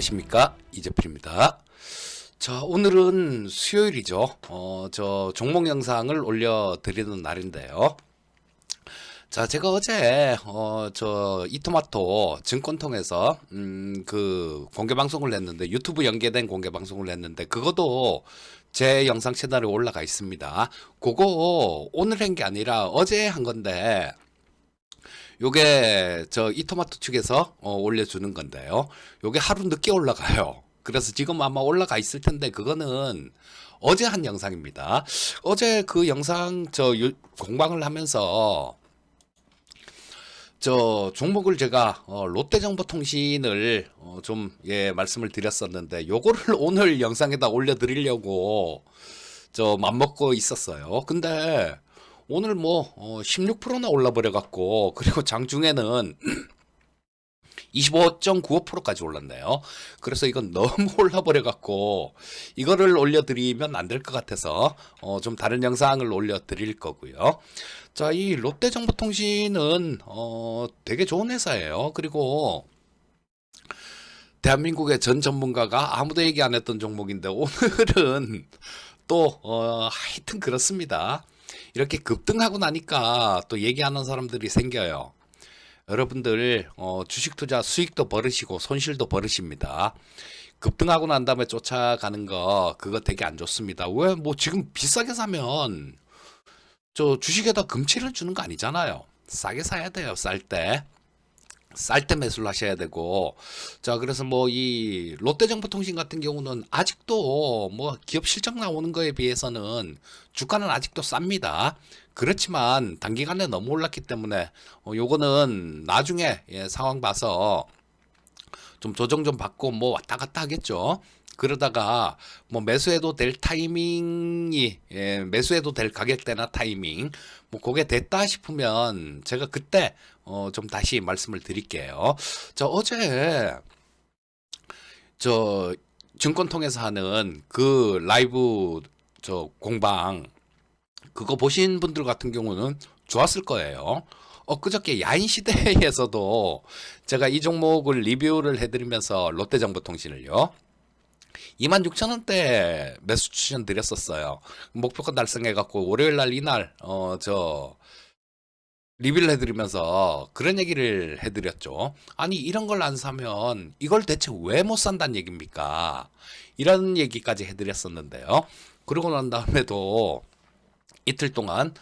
안녕하십니까, 이재필입니다. 자, 오늘은 수요일이죠. 저 종목 영상을 올려드리는 날인데요. 자, 제가 어제 저 이토마토 증권통해서 그 공개 방송을 했는데, 유튜브 연계된 공개 방송을 했는데, 그것도 제 영상 채널에 올라가 있습니다. 그거 오늘 한 게 아니라 어제 한 건데, 요게 저 이토마토 측에서 올려주는 건데요. 요게 하루 늦게 올라가요. 그래서 지금 아마 올라가 있을 텐데, 그거는 어제 한 영상입니다. 어제 그 영상 공방을 하면서 저 종목을 제가 롯데정보통신을 좀 말씀을 드렸었는데, 요거를 오늘 영상에다 올려드리려고 저 맘먹고 있었어요. 근데 오늘 뭐 16%나 올라버려 갖고, 그리고 장중에는 25.95%까지 올랐네요. 그래서 이건 너무 올라버려 갖고 이거를 올려드리면 안 될 것 같아서 좀 다른 영상을 올려드릴 거고요. 자, 이 롯데정보통신은 되게 좋은 회사예요. 그리고 대한민국의 전 전문가가 아무도 얘기 안 했던 종목인데, 오늘은 또 하여튼 그렇습니다. 이렇게 급등하고 나니까 또 얘기하는 사람들이 생겨요. 여러분들 주식 투자 수익도 버리시고 손실도 버리십니다. 급등하고 난 다음에 쫓아가는 거, 그거 되게 안 좋습니다. 왜? 뭐 지금 비싸게 사면 저 주식에다 금치를 주는 거 아니잖아요. 싸게 사야 돼요. 쌀 때 매수를 하셔야 되고. 자, 그래서 뭐 이 롯데정보통신 같은 경우는 아직도 뭐 기업 실적 나오는 거에 비해서는 주가는 아직도 쌉니다. 그렇지만 단기간에 너무 올랐기 때문에 요거는 나중에 상황 봐서 좀 조정 좀 받고 뭐 왔다 갔다 하겠죠. 그러다가 뭐 매수해도 될 타이밍이, 매수해도 될 가격대나 타이밍, 뭐 그게 됐다 싶으면 제가 그때 좀 다시 말씀을 드릴게요. 저 어제 저 증권 통해서 하는 그 라이브 저 공방, 그거 보신 분들 같은 경우는 좋았을 거예요. 그저께 야인시대에서도 제가 이 종목을 리뷰를 해드리면서 롯데정보통신을요, 26,000원대 매수 추천 드렸었어요. 목표가 달성해갖고 월요일날 이날 저 리뷰를 해드리면서 그런 얘기를 해드렸죠. 아니, 이런 걸 안 사면 이걸 대체 왜 못 산다는 얘기입니까? 이런 얘기까지 해드렸었는데요. 그러고 난 다음에도 이틀 동안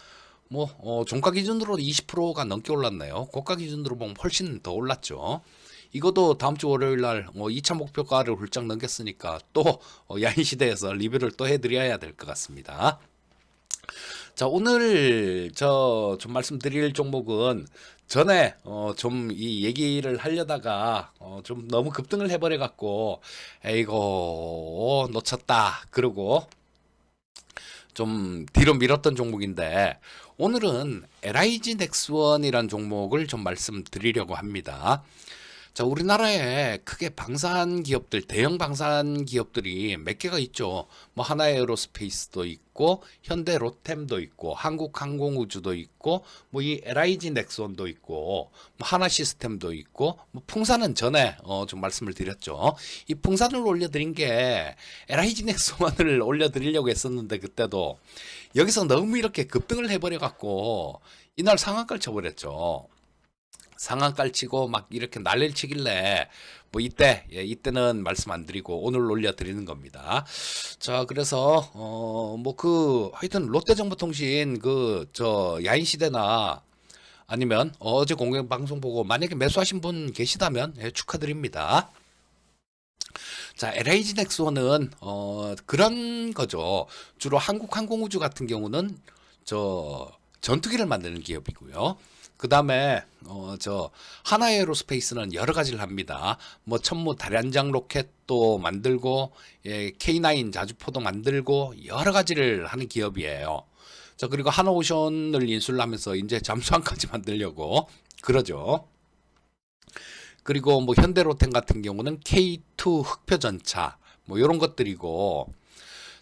뭐 종가 기준으로 20%가 넘게 올랐네요. 고가 기준으로 보면 훨씬 더 올랐죠. 이것도 다음 주 월요일 날 2차 목표가를 훌쩍 넘겼으니까 또 야인시대에서 리뷰를 또 해드려야 될 것 같습니다. 자, 오늘 저 좀 말씀드릴 종목은 전에 좀 이 얘기를 하려다가 좀 너무 급등을 해버려 갖고, 에이고 놓쳤다 그러고 좀 뒤로 밀었던 종목인데, 오늘은 LIG 넥스원이란 종목을 좀 말씀드리려고 합니다. 자, 우리나라에 크게 방산 기업들, 대형 방산 기업들이 몇 개가 있죠. 뭐 하나에어로스페이스도 있고, 현대 로템도 있고, 한국항공우주도 있고, 뭐 이 LIG 넥스원도 있고, 뭐 하나시스템도 있고, 뭐 풍산은 전에 좀 말씀을 드렸죠. 이 풍산을 올려드린 게 LIG 넥스원을 올려드리려고 했었는데, 그때도 여기서 너무 이렇게 급등을 해버려 갖고 이날 상한가를 쳐버렸죠. 상한가를 치고 막 이렇게 난리를 치길래 뭐 이때는 말씀 안 드리고 오늘 올려드리는 겁니다. 자, 그래서 뭐 그 하여튼 롯데정보통신 그 저 야인시대나 아니면 어제 공개방송 보고 만약에 매수하신 분 계시다면 축하드립니다. 자, LIG 넥스원은 그런 거죠. 주로 한국항공우주 같은 경우는 저 전투기를 만드는 기업이고요. 그 다음에 저 하나에어로스페이스는 여러 가지를 합니다. 뭐 천무 다련장 로켓도 만들고, K9 자주포도 만들고 여러 가지를 하는 기업이에요. 자, 그리고 하나오션을 인수를 하면서 이제 잠수함까지 만들려고 그러죠. 그리고 뭐 현대로템 같은 경우는 K2 흑표전차 뭐 이런 것들이고.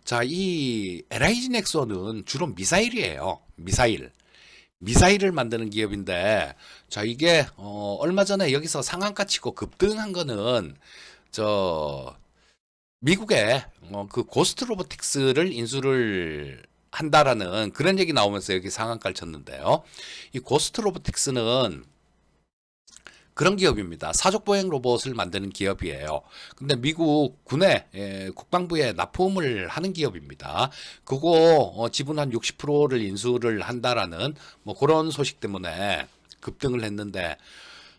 자, 이 LIG 넥스원은 주로 미사일이에요. 미사일을 만드는 기업인데, 자, 이게 얼마 전에 여기서 상한가 치고 급등한 거는 저 미국에 그 고스트 로보틱스를 인수를 한다라는 그런 얘기 나오면서 여기 상한가를 쳤는데요. 이 고스트 로보틱스는 그런 기업입니다. 사족 보행 로봇을 만드는 기업이에요. 근데 미국 군에 국방부에 납품을 하는 기업입니다. 그거 지분 한 60%를 인수를 한다라는 뭐 그런 소식 때문에 급등을 했는데,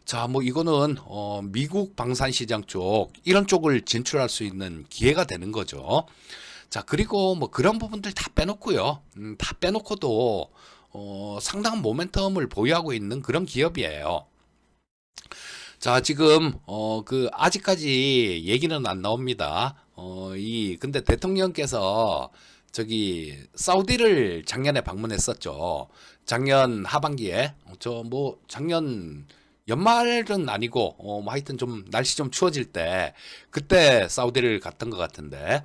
자, 뭐 이거는 미국 방산 시장 쪽 이런 쪽을 진출할 수 있는 기회가 되는 거죠. 자, 그리고 뭐 그런 부분들 다 빼놓고요. 다 빼놓고도 상당한 모멘텀을 보유하고 있는 그런 기업이에요. 자, 지금 그 아직까지 얘기는 안 나옵니다. 근데 대통령께서 저기 사우디를 작년에 방문했었죠. 작년 하반기에 저 뭐 작년 연말은 아니고 뭐 하여튼 좀 날씨 좀 추워질 때 그때 사우디를 갔던 것 같은데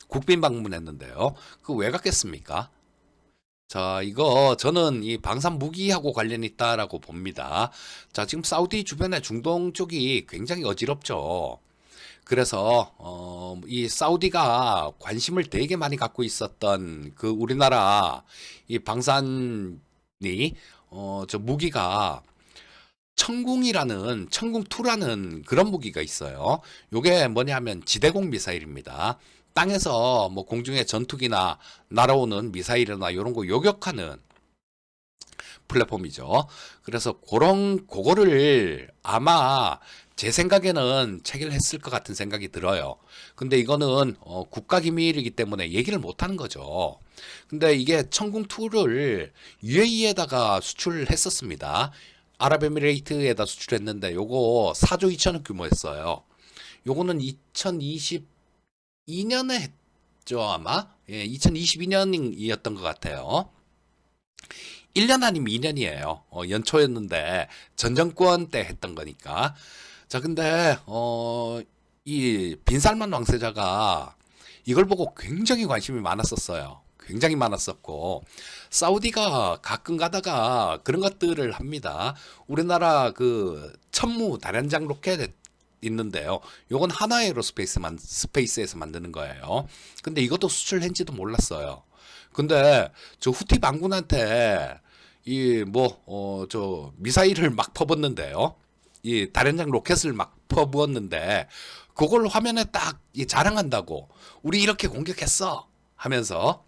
국빈 방문했는데요. 그 왜 갔겠습니까? 자, 이거 저는 이 방산 무기하고 관련이 있다라고 봅니다. 자, 지금 사우디 주변에 중동 쪽이 굉장히 어지럽죠. 그래서 이 사우디가 관심을 되게 많이 갖고 있었던 그 우리나라 이 방산이 저 무기가 천궁2라는 그런 무기가 있어요. 요게 뭐냐면 지대공 미사일입니다. 땅에서 뭐 공중에 전투기나 날아오는 미사일이나 이런 거 요격하는 플랫폼이죠. 그래서 그거를 아마 제 생각에는 체결했을 것 같은 생각이 들어요. 근데 이거는 국가 기밀이기 때문에 얘기를 못 하는 거죠. 근데 이게 천궁2를 UAE에다가 수출을 했었습니다. 아랍에미레이트에다 수출했는데 요거 4조 2천억 규모였어요. 요거는 2022년에 했죠, 아마. 예, 2022년이었던 것 같아요. 1년 아니면 2년이에요. 연초였는데 전 정권 때 했던 거니까. 자, 근데 이 빈살만 왕세자가 이걸 보고 굉장히 관심이 많았었어요. 굉장히 많았었고 사우디가 가끔 가다가 그런 것들을 합니다. 우리나라 그 천무 다련장 로켓 있는데요. 요건 스페이스에서 만드는 거예요. 근데 이것도 수출했는지도 몰랐어요. 근데 저 후티 반군한테 이 뭐 저 미사일을 막 퍼붓는데요. 이 다련장 로켓을 막 퍼부었는데 그걸 화면에 딱 자랑한다고 우리 이렇게 공격했어 하면서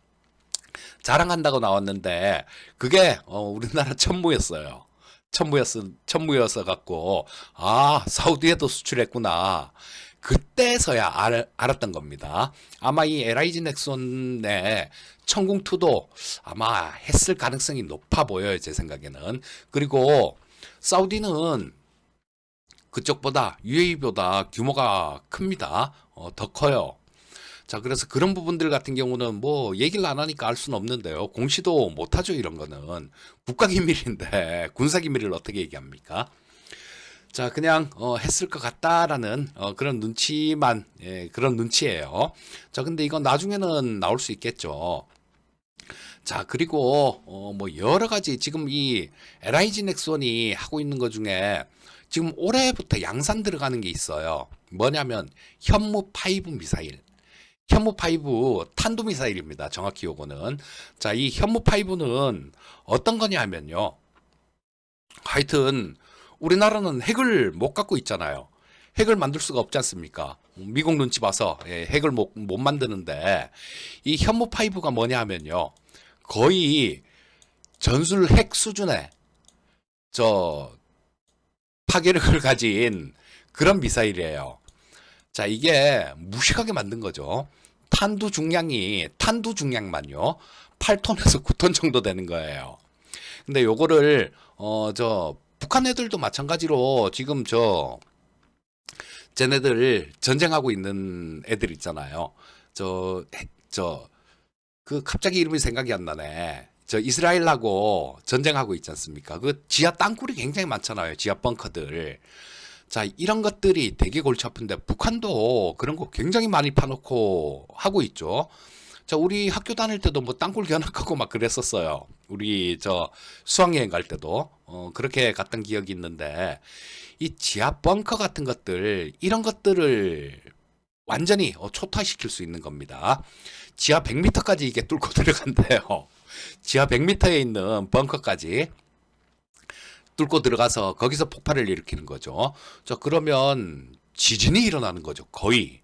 자랑한다고 나왔는데 그게 우리나라 천무였어요. 천무여서 갖고 아 사우디에도 수출했구나. 그때서야 알았던 겁니다. 아마 이 LIG 넥슨의 천궁2도 아마 했을 가능성이 높아 보여요. 제 생각에는. 그리고 사우디는 그쪽보다 UAE보다 규모가 큽니다. 더 커요. 자, 그래서 그런 부분들 같은 경우는 뭐 얘기를 안 하니까 알 수는 없는데요. 공시도 못 하죠, 이런 거는. 국가기밀인데 군사기밀을 어떻게 얘기합니까? 자, 그냥 했을 것 같다라는 그런 눈치만 그런 눈치예요. 자, 근데 이건 나중에는 나올 수 있겠죠. 자, 그리고 뭐 여러 가지 지금 이 LIG 넥슨이 하고 있는 것 중에 지금 올해부터 양산 들어가는 게 있어요. 뭐냐면 현무 5 미사일. 현무5 탄도미사일입니다. 정확히 요거는. 자, 이 현무5는 어떤 거냐 하면요. 하여튼, 우리나라는 핵을 못 갖고 있잖아요. 핵을 만들 수가 없지 않습니까? 미국 눈치 봐서 핵을 못 만드는데, 이 현무5가 뭐냐 하면요. 거의 전술 핵 수준의 저 파괴력을 가진 그런 미사일이에요. 자, 이게 무식하게 만든 거죠. 탄두 중량만요. 8톤에서 9톤 정도 되는 거예요. 근데 요거를 저 북한 애들도 마찬가지로 지금 쟤네들 전쟁하고 있는 애들 있잖아요. 그 갑자기 이름이 생각이 안 나네. 저 이스라엘하고 전쟁하고 있지 않습니까? 그 지하 땅굴이 굉장히 많잖아요. 지하 벙커들. 자, 이런 것들이 되게 골치 아픈데 북한도 그런 거 굉장히 많이 파놓고 하고 있죠. 자, 우리 학교 다닐 때도 뭐 땅굴 견학하고 막 그랬었어요. 우리 저 수학여행 갈 때도 그렇게 갔던 기억이 있는데 이 지하 벙커 같은 것들 이런 것들을 완전히 초토화시킬 수 있는 겁니다. 지하 100m까지 이게 뚫고 들어간대요. 지하 100m에 있는 벙커까지 뚫고 들어가서 거기서 폭발을 일으키는 거죠. 자, 그러면 지진이 일어나는 거죠. 거의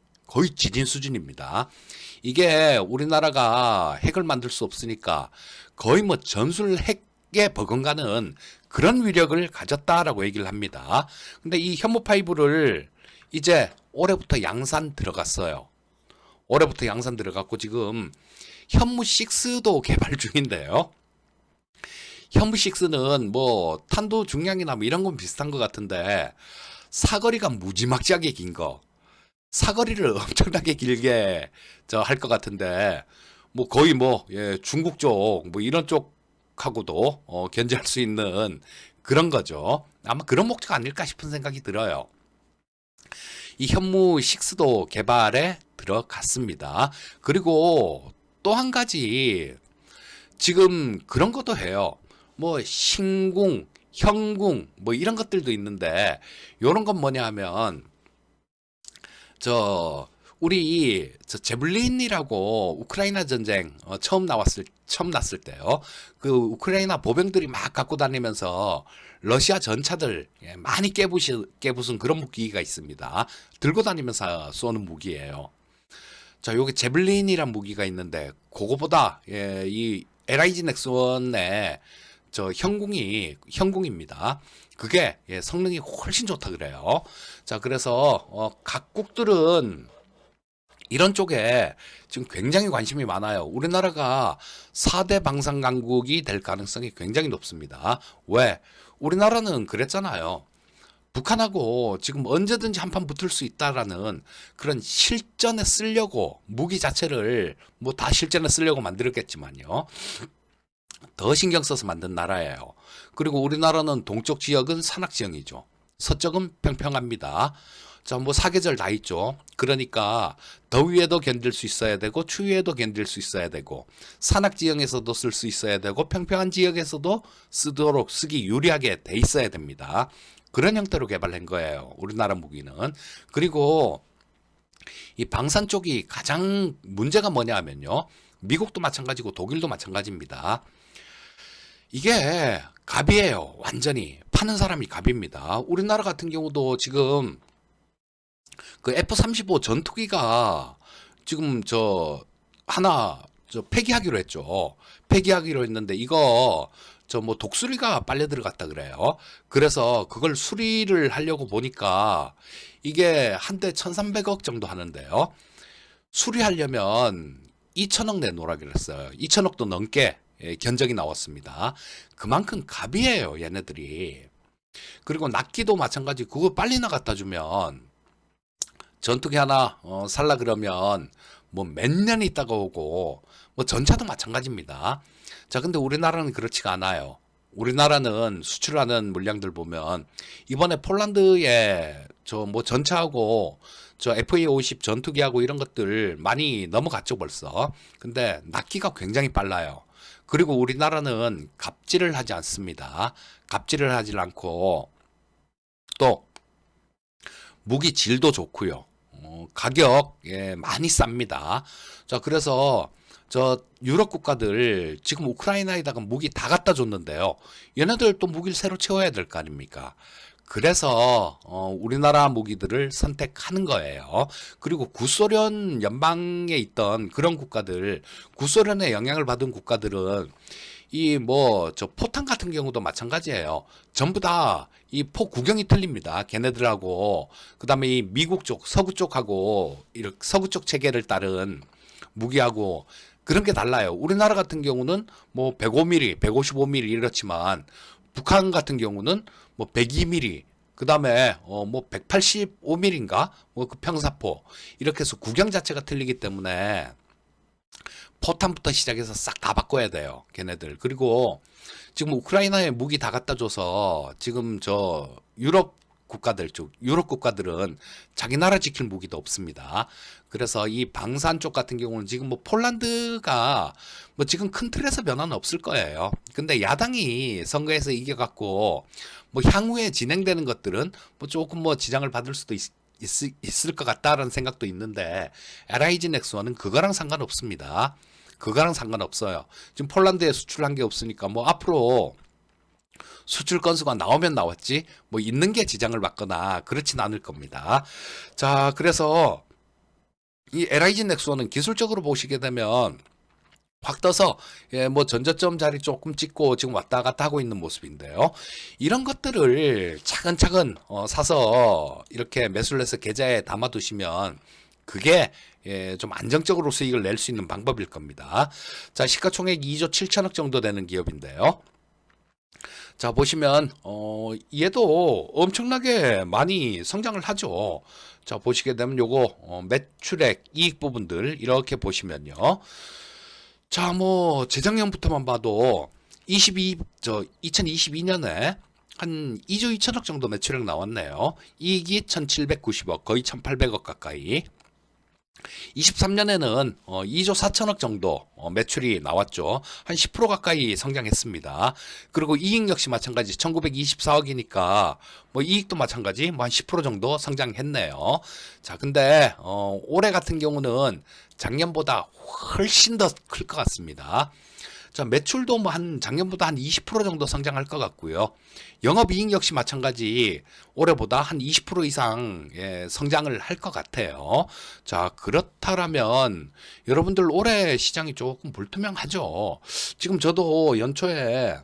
지진 수준입니다. 이게 우리나라가 핵을 만들 수 없으니까 거의 뭐 전술 핵에 버금가는 그런 위력을 가졌다라고 얘기를 합니다. 근데 이 현무5를 이제 올해부터 양산 들어갔어요. 올해부터 양산 들어갔고 지금 현무6도 개발 중인데요. 현무6는 뭐 탄도 중량이나 뭐 이런 건 비슷한 것 같은데 사거리가 무지막지하게 긴 거. 사거리를 엄청나게 길게 할 것 같은데 뭐 거의 뭐 중국 쪽 뭐 이런 쪽하고도 견제할 수 있는 그런 거죠. 아마 그런 목적 아닐까 싶은 생각이 들어요. 이 현무 6도 개발에 들어갔습니다. 그리고 또 한 가지 지금 그런 것도 해요. 뭐 신궁, 현궁 뭐 이런 것들도 있는데 요런 건 뭐냐 하면 우리 저 제블린이라고 우크라이나 전쟁 처음 났을 때요. 그 우크라이나 보병들이 막 갖고 다니면서 러시아 전차들 많이 깨부순 그런 무기가 있습니다. 들고 다니면서 쏘는 무기예요. 자, 요게 제블린이란 무기가 있는데 그거보다 이 LIG 넥슨의 저 현궁입니다. 그게 성능이 훨씬 좋다 그래요. 자, 그래서 각국들은 이런 쪽에 지금 굉장히 관심이 많아요. 우리나라가 4대 방산 강국이 될 가능성이 굉장히 높습니다. 왜? 우리나라는 그랬잖아요. 북한하고 지금 언제든지 한판 붙을 수 있다라는 그런 실전에 쓰려고 무기 자체를 뭐 다 실전에 쓰려고 만들었겠지만요. 더 신경 써서 만든 나라예요. 그리고 우리나라는 동쪽 지역은 산악 지형이죠. 서쪽은 평평합니다. 자, 뭐 사계절 다 있죠. 그러니까 더위에도 견딜 수 있어야 되고 추위에도 견딜 수 있어야 되고 산악 지형에서도 쓸 수 있어야 되고 평평한 지역에서도 쓰기 유리하게 돼 있어야 됩니다. 그런 형태로 개발한 거예요. 우리나라 무기는. 그리고 이 방산 쪽이 가장 문제가 뭐냐 하면요. 미국도 마찬가지고 독일도 마찬가지입니다. 이게 갑이에요. 완전히. 파는 사람이 갑입니다. 우리나라 같은 경우도 지금 그 F-35 전투기가 지금 폐기하기로 했죠. 폐기하기로 했는데 이거 뭐 독수리가 빨려 들어갔다 그래요. 그래서 그걸 수리를 하려고 보니까 이게 한 대 1,300억 정도 하는데요. 수리하려면 2천억 내놓으라고 했어요. 2천억도 넘게 견적이 나왔습니다. 그만큼 갑이에요, 얘네들이. 그리고 낚기도 마찬가지. 그거 빨리 나갔다 주면 전투기 하나 살라 그러면 뭐 몇 년 있다가 오고 뭐 전차도 마찬가지입니다. 자, 근데 우리나라는 그렇지가 않아요. 우리나라는 수출하는 물량들 보면 이번에 폴란드에 뭐 전차하고 FA-50 전투기하고 이런 것들 많이 넘어갔죠 벌써. 근데 낚기가 굉장히 빨라요. 그리고 우리나라는 갑질을 하지 않습니다. 갑질을 하지 않고 또 무기 질도 좋고요. 가격 많이 쌉니다. 자, 그래서 유럽 국가들 지금 우크라이나에다가 무기 다 갖다 줬는데요. 얘네들 또 무기를 새로 채워야 될 거 아닙니까? 그래서 우리나라 무기들을 선택하는 거예요. 그리고 구소련 연방에 있던 그런 국가들, 구소련의 영향을 받은 국가들은 이 포탄 같은 경우도 마찬가지예요. 전부 다 이 포 구경이 틀립니다. 걔네들하고 그다음에 이 미국 쪽, 서구 쪽하고 이렇게 서구 쪽 체계를 따른 무기하고 그런 게 달라요. 우리나라 같은 경우는 뭐 105mm, 155mm 이렇지만 북한 같은 경우는 뭐 102mm, 그다음에 뭐 185mm인가? 뭐 그 평사포 이렇게 해서 구경 자체가 틀리기 때문에 포탄부터 시작해서 싹 다 바꿔야 돼요. 걔네들. 그리고 지금 우크라이나에 무기 다 갖다 줘서 지금 유럽 국가들, 즉 유럽 국가들은 자기 나라 지킬 무기도 없습니다. 그래서 이 방산 쪽 같은 경우는 지금 뭐 폴란드가 뭐 지금 큰 틀에서 변화는 없을 거예요. 근데 야당이 선거에서 이겨갖고 뭐 향후에 진행되는 것들은 뭐 조금 뭐 지장을 받을 수도 있을 것 같다라는 생각도 있는데 LIG 넥스원은 그거랑 상관없습니다. 그거랑 상관없어요. 지금 폴란드에 수출한 게 없으니까 뭐 앞으로 수출 건수가 나오면 나왔지 뭐 있는 게 지장을 받거나 그렇진 않을 겁니다. 자, 그래서 이 LIG 넥스원은 기술적으로 보시게 되면 확 떠서 예, 뭐 전저점 자리 조금 찍고 지금 왔다 갔다 하고 있는 모습인데요. 이런 것들을 차근차근 사서 이렇게 매수를 해서 계좌에 담아 두시면 그게 예, 좀 안정적으로 수익을 낼 수 있는 방법일 겁니다. 자, 시가총액 2조 7천억 정도 되는 기업인데요. 자, 보시면 얘도 엄청나게 많이 성장을 하죠. 자, 보시게 되면 요거 매출액 이익 부분들 이렇게 보시면요. 자, 뭐 재작년부터만 봐도 2022년에 한 2조 2천억 정도 매출액 나왔네요. 이익이 1,790억, 거의 1,800억 가까이. 23년에는 2조 4천억 정도 매출이 나왔죠. 한 10% 가까이 성장했습니다. 그리고 이익 역시 마찬가지 1924억이니까 뭐 이익도 마찬가지 뭐 한 10% 정도 성장했네요. 자, 근데 올해 같은 경우는 작년보다 훨씬 더 클 것 같습니다. 자, 매출도 뭐 한 작년보다 한 20% 정도 성장할 것 같고요. 영업이익 역시 마찬가지 올해보다 한 20% 이상 예, 성장을 할 것 같아요. 자, 그렇다면 여러분들 올해 시장이 조금 불투명하죠. 지금 저도 연초에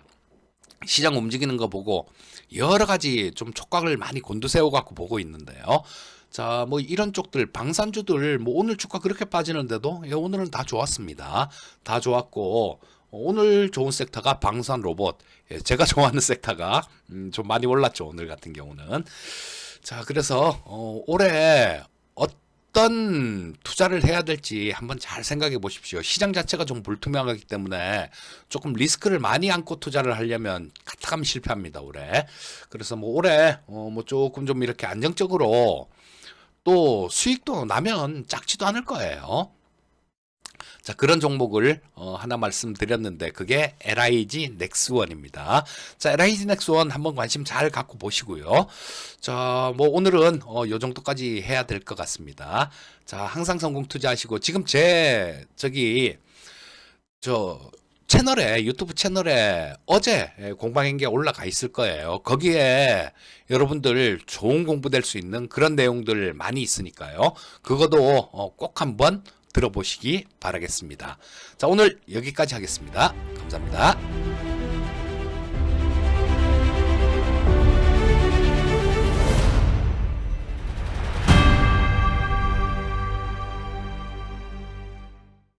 시장 움직이는 거 보고 여러 가지 좀 촉각을 많이 곤두세워 갖고 보고 있는데요. 자, 뭐 이런 쪽들 방산주들 뭐 오늘 주가 그렇게 빠지는데도 예, 오늘은 다 좋았습니다. 다 좋았고 오늘 좋은 섹터가 방산 로봇. 예, 제가 좋아하는 섹터가 좀 많이 올랐죠. 오늘 같은 경우는. 자, 그래서 올해 어떤 투자를 해야 될지 한번 잘 생각해 보십시오. 시장 자체가 좀 불투명하기 때문에 조금 리스크를 많이 안고 투자를 하려면 가타가면 실패합니다. 올해. 그래서 뭐 올해 뭐 조금 좀 이렇게 안정적으로 또 수익도 나면 작지도 않을 거예요. 자, 그런 종목을 하나 말씀드렸는데 그게 LIG 넥스원입니다. 자, LIG 넥스원 한번 관심 잘 갖고 보시고요. 자, 뭐 오늘은 요 정도까지 해야 될 것 같습니다. 자, 항상 성공 투자하시고 지금 저 채널에 유튜브 채널에 어제 공방행기 올라가 있을 거예요. 거기에 여러분들 좋은 공부 될 수 있는 그런 내용들 많이 있으니까요. 그것도 꼭 한번 들어보시기 바라겠습니다. 자, 오늘 여기까지 하겠습니다. 감사합니다.